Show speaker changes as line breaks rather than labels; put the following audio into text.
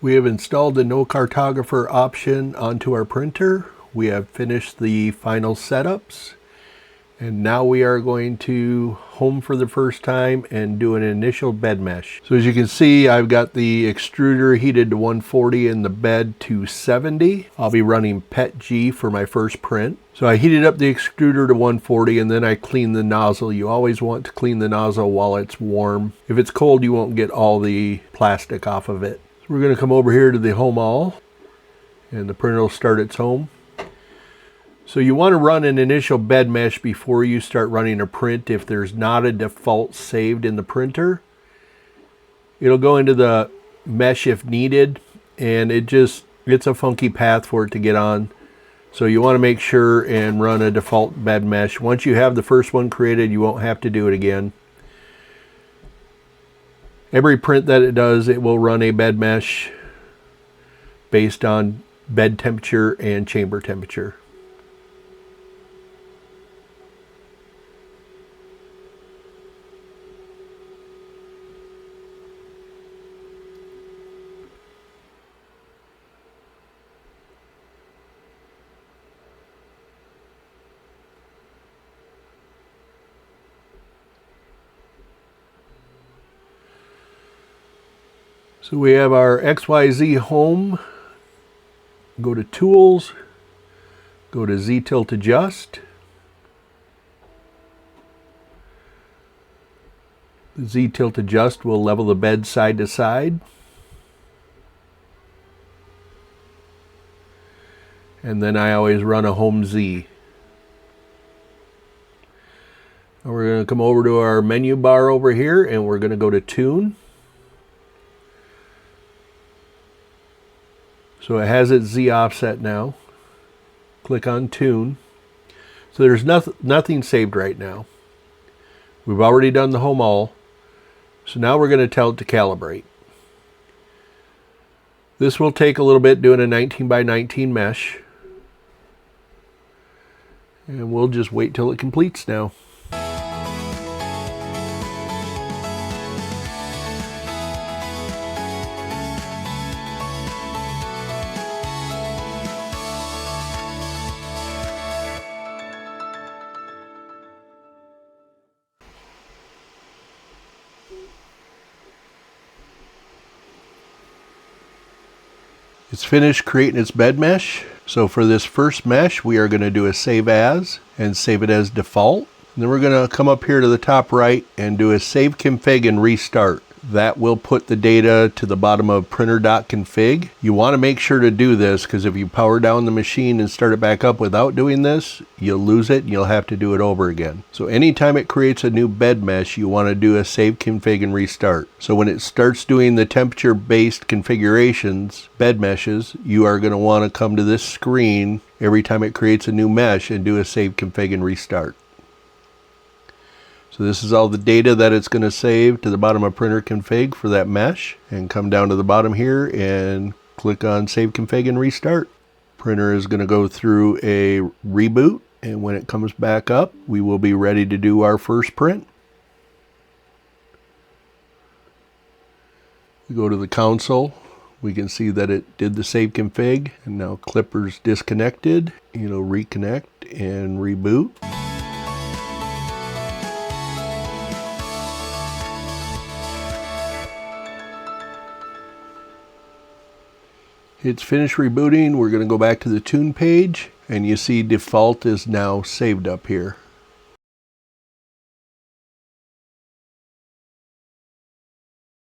We have installed the No-Cartographer option onto our printer. We have finished the final setups. And now we are going to home for the first time and do an initial bed mesh. So as you can see, I've got the extruder heated to 140 and the bed to 70. I'll be running PETG for my first print. So I heated up the extruder to 140 and then I cleaned the nozzle. You always want to clean the nozzle while it's warm. If it's cold, you won't get all the plastic off of it. So we're going to come over here to the home all and the printer will start its home. So you want to run an initial bed mesh before you start running a print if there's not a default saved in the printer. It'll go into the mesh if needed, and it's a funky path for it to get on. So you want to make sure and run a default bed mesh. Once you have the first one created, you won't have to do it again. Every print that it does, it will run a bed mesh based on bed temperature and chamber temperature. So we have our XYZ home, go to Tools, go to Z-Tilt Adjust. The Z-Tilt Adjust will level the bed side to side. And then I always run a Home Z. Now we're going to come over to our menu bar over here and we're going to go to Tune. So it has its Z offset now. Click on Tune. So there's nothing saved right now. We've already done the home all. So now we're going to tell it to calibrate. This will take a little bit doing a 19 by 19 mesh. And we'll just wait till it completes now. It's finished creating its bed mesh. So for this first mesh, we are going to do a save as and save it as default. And then we're going to come up here to the top right and do a save config and restart. That will put the data to the bottom of printer.config. You want to make sure to do this because if you power down the machine and start it back up without doing this, you'll lose it and you'll have to do it over again. So anytime it creates a new bed mesh, you want to do a save config and restart. So when it starts doing the temperature based configurations, bed meshes, you are going to want to come to this screen every time it creates a new mesh and do a save config and restart. So this is all the data that it's going to save to the bottom of printer config for that mesh, and come down to the bottom here and click on save config and restart. Printer is going to go through a reboot, and when it comes back up, we will be ready to do our first print. We go to the console. We can see that it did the save config, and now Clipper's disconnected. It'll reconnect and reboot. It's finished rebooting. We're going to go back to the tune page and you see default is now saved up here.